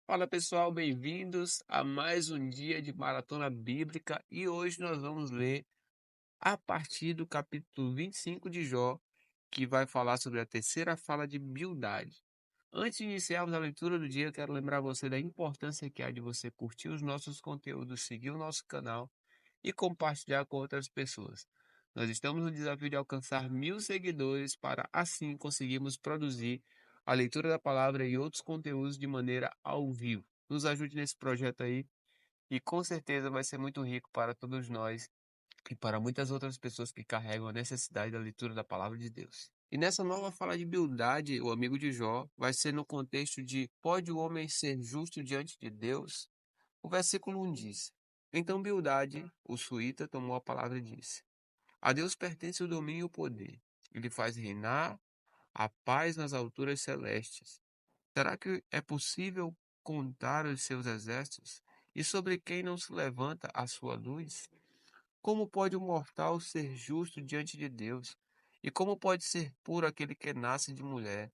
Fala pessoal, bem-vindos a mais um dia de maratona bíblica e hoje nós vamos ler a partir do capítulo 25 de Jó, que vai falar sobre a terceira fala de Bildade. Antes de iniciarmos a leitura do dia, eu quero lembrar você da importância que há de você curtir os nossos conteúdos, seguir o nosso canal e compartilhar com outras pessoas. Nós estamos no desafio de alcançar 1.000 seguidores para assim conseguirmos produzir a leitura da palavra e outros conteúdos de maneira ao vivo. Nos ajude nesse projeto aí e com certeza vai ser muito rico para todos nós e para muitas outras pessoas que carregam a necessidade da leitura da palavra de Deus. E nessa nova fala de Bildade, o amigo de Jó, vai ser no contexto de: pode o homem ser justo diante de Deus? O versículo 1 diz: Então Bildade, o suíta, tomou a palavra e disse: A Deus pertence o domínio e o poder. Ele faz reinar a paz nas alturas celestes. Será que é possível contar os seus exércitos? E sobre quem não se levanta a sua luz? Como pode o mortal ser justo diante de Deus? E como pode ser puro aquele que nasce de mulher?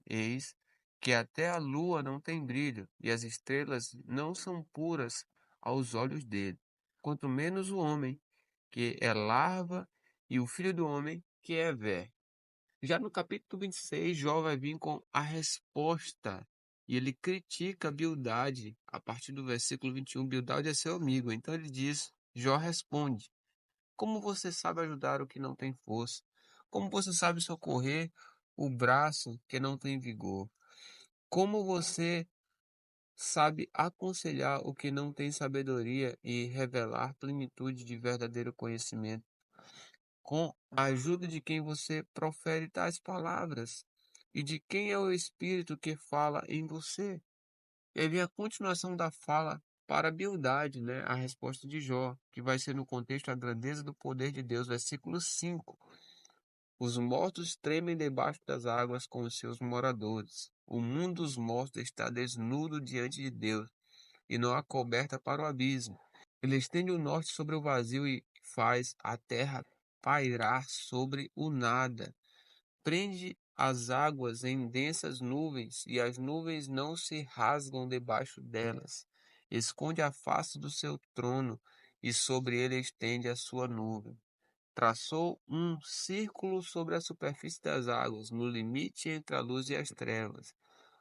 Eis que até a lua não tem brilho, e as estrelas não são puras aos olhos dele. Quanto menos o homem, que é larva, e o filho do homem, que é ver. Já no capítulo 26, Jó vai vir com a resposta. E ele critica Bildade a partir do versículo 21. Bildade é seu amigo. Então ele diz: Jó responde: Como você sabe ajudar o que não tem força? Como você sabe socorrer o braço que não tem vigor? Como você sabe aconselhar o que não tem sabedoria e revelar plenitude de verdadeiro conhecimento? Com a ajuda de quem você profere tais palavras? E de quem é o Espírito que fala em você? E aí vem a continuação da fala para a Bildade, né? A resposta de Jó, que vai ser no contexto a grandeza do poder de Deus, versículo 5. Os mortos tremem debaixo das águas com os seus moradores. O mundo dos mortos está desnudo diante de Deus, e não há coberta para o abismo. Ele estende o norte sobre o vazio e faz a terra pairar sobre o nada. Prende as águas em densas nuvens, e as nuvens não se rasgam debaixo delas. Esconde a face do seu trono, e sobre ele estende a sua nuvem. Traçou um círculo sobre a superfície das águas, no limite entre a luz e as trevas.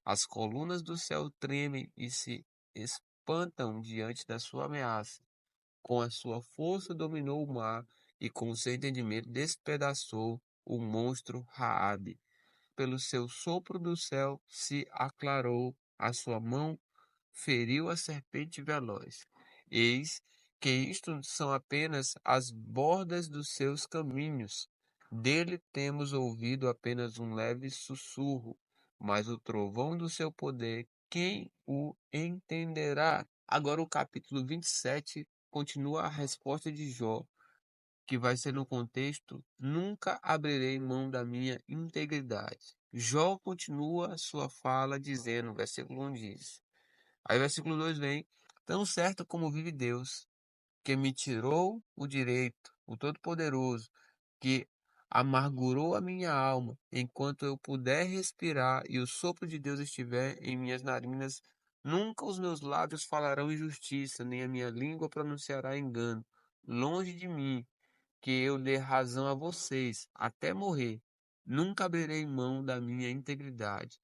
As colunas do céu tremem e se espantam diante da sua ameaça. Com a sua força dominou o mar e com o seu entendimento despedaçou o monstro Raabe. Pelo seu sopro do céu se aclarou, a sua mão feriu a serpente veloz. Eis que isto são apenas as bordas dos seus caminhos. Dele temos ouvido apenas um leve sussurro, mas o trovão do seu poder, quem o entenderá? Agora o capítulo 27 continua a resposta de Jó, que vai ser no contexto: nunca abrirei mão da minha integridade. Jó continua sua fala dizendo, versículo 1 diz. Aí o versículo 2 vem: Tão certo como vive Deus, que me tirou o direito, o Todo-Poderoso, que amargurou a minha alma, enquanto eu puder respirar e o sopro de Deus estiver em minhas narinas, nunca os meus lábios falarão injustiça, nem a minha língua pronunciará engano. Longe de mim que eu dê razão a vocês, até morrer. Nunca abrirei mão da minha integridade.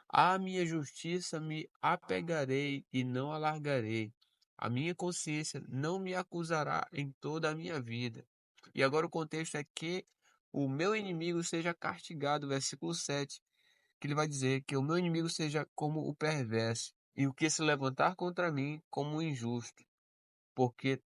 À minha justiça me apegarei e não alargarei. A minha consciência não me acusará em toda a minha vida. E agora o contexto é que o meu inimigo seja castigado, versículo 7, que ele vai dizer que o meu inimigo seja como o perverso, e o que se levantar contra mim como o injusto. Porque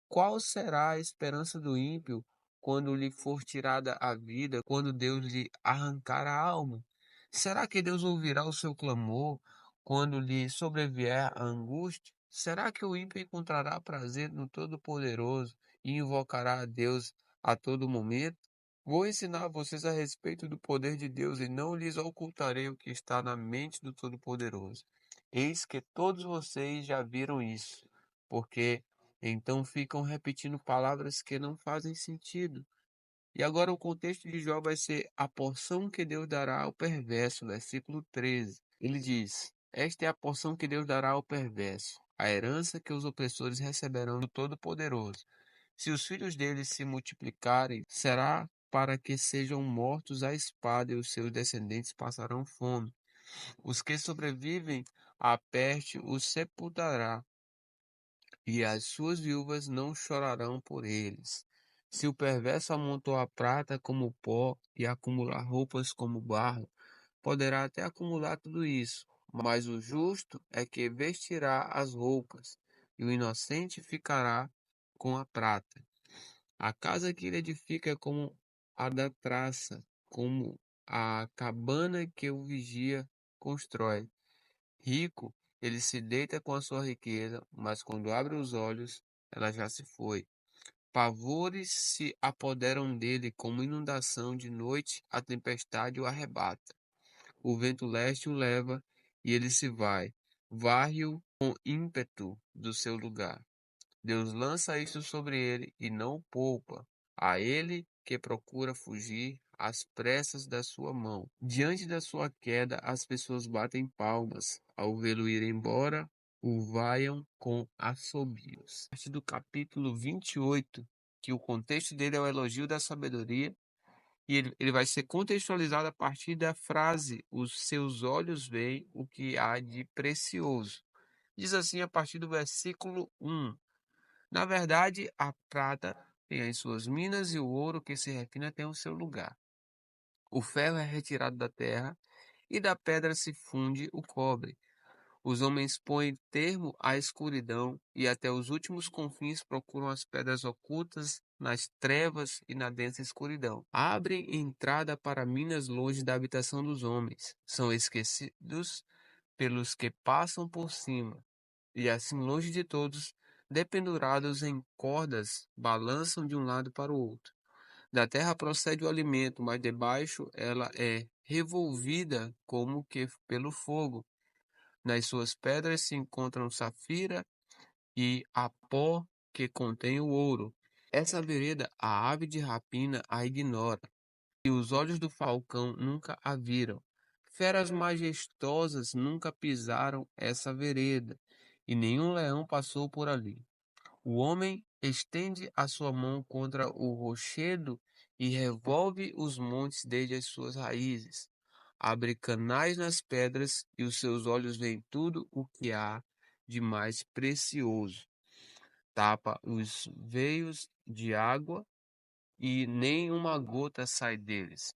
qual será a esperança do ímpio quando lhe for tirada a vida, quando Deus lhe arrancar a alma? Será que Deus ouvirá o seu clamor quando lhe sobrevier a angústia? Será que o ímpio encontrará prazer no Todo-Poderoso e invocará a Deus a todo momento? Vou ensinar vocês a respeito do poder de Deus e não lhes ocultarei o que está na mente do Todo-Poderoso. Eis que todos vocês já viram isso, porque então ficam repetindo palavras que não fazem sentido. E agora o contexto de Jó vai ser a porção que Deus dará ao perverso, versículo 13. Ele diz: Esta é a porção que Deus dará ao perverso, a herança que os opressores receberão do Todo-Poderoso. Se os filhos deles se multiplicarem, será para que sejam mortos à espada e os seus descendentes passarão fome. Os que sobrevivem à peste os sepultará, e as suas viúvas não chorarão por eles. Se o perverso amontoar prata como pó e acumular roupas como barro, poderá até acumular tudo isso, mas o justo é que vestirá as roupas, e o inocente ficará com a prata. A casa que ele edifica é como a da traça, como a cabana que o vigia constrói. Rico, ele se deita com a sua riqueza, mas quando abre os olhos, ela já se foi. Pavores se apoderam dele como inundação de noite, a tempestade o arrebata. O vento leste o leva e ele se vai, varre-o com ímpeto do seu lugar. Deus lança isto sobre ele e não o poupa, a ele que procura fugir às pressas da sua mão. Diante da sua queda, as pessoas batem palmas, ao vê-lo ir embora, o vaiam com assobios. Parte do capítulo 28, que o contexto dele é o elogio da sabedoria, e ele vai ser contextualizado a partir da frase: os seus olhos veem o que há de precioso. Diz assim a partir do versículo 1. Na verdade, a prata tem as suas minas e o ouro que se refina tem o seu lugar. O ferro é retirado da terra e da pedra se funde o cobre. Os homens põem termo à escuridão e até os últimos confins procuram as pedras ocultas nas trevas e na densa escuridão. Abrem entrada para minas longe da habitação dos homens. São esquecidos pelos que passam por cima. E assim, longe de todos, dependurados em cordas, balançam de um lado para o outro. Da terra procede o alimento, mas debaixo ela é revolvida como que pelo fogo. Nas suas pedras se encontram safira e a pó que contém o ouro. Essa vereda a ave de rapina a ignora, e os olhos do falcão nunca a viram. Feras majestosas nunca pisaram essa vereda, e nenhum leão passou por ali. O homem estende a sua mão contra o rochedo e revolve os montes desde as suas raízes. Abre canais nas pedras e os seus olhos veem tudo o que há de mais precioso. Tapa os veios de água e nem uma gota sai deles.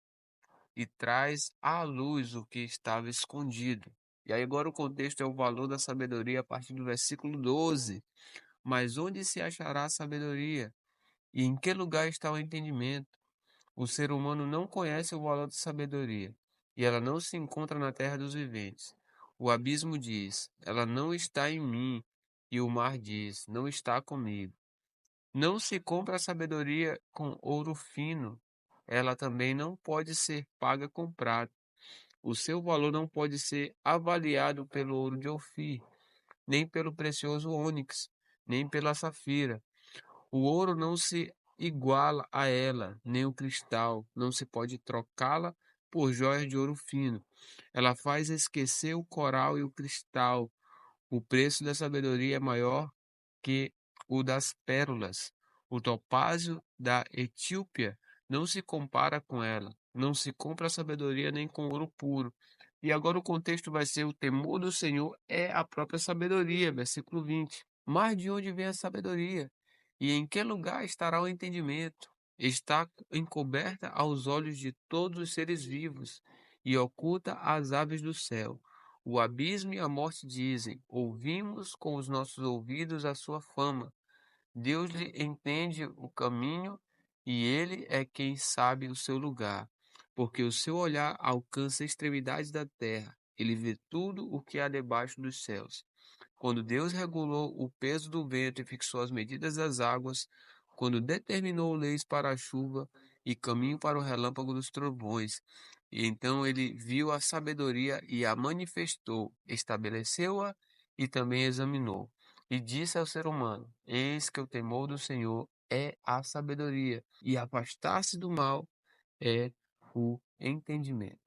E traz à luz o que estava escondido. E aí agora o contexto é o valor da sabedoria a partir do versículo 12. Mas onde se achará a sabedoria? E em que lugar está o entendimento? O ser humano não conhece o valor da sabedoria, e ela não se encontra na terra dos viventes. O abismo diz: ela não está em mim, e o mar diz: não está comigo. Não se compra a sabedoria com ouro fino, ela também não pode ser paga com prata. O seu valor não pode ser avaliado pelo ouro de Ofir, nem pelo precioso ônix, nem pela safira. O ouro não se iguala a ela, nem o cristal, não se pode trocá-la por joias de ouro fino. Ela faz esquecer o coral e o cristal. O preço da sabedoria é maior que o das pérolas. O topázio da Etiópia não se compara com ela. Não se compra a sabedoria nem com ouro puro. E agora o contexto vai ser: o temor do Senhor é a própria sabedoria, versículo 20. Mas de onde vem a sabedoria? E em que lugar estará o entendimento? Está encoberta aos olhos de todos os seres vivos e oculta às aves do céu. O abismo e a morte dizem: ouvimos com os nossos ouvidos a sua fama. Deus lhe entende o caminho e ele é quem sabe o seu lugar, porque o seu olhar alcança extremidades da terra. Ele vê tudo o que há debaixo dos céus. Quando Deus regulou o peso do vento e fixou as medidas das águas, quando determinou leis para a chuva e caminho para o relâmpago dos trovões, e então ele viu a sabedoria e a manifestou, estabeleceu-a e também examinou. E disse ao ser humano: eis que o temor do Senhor é a sabedoria, e afastar-se do mal é o entendimento.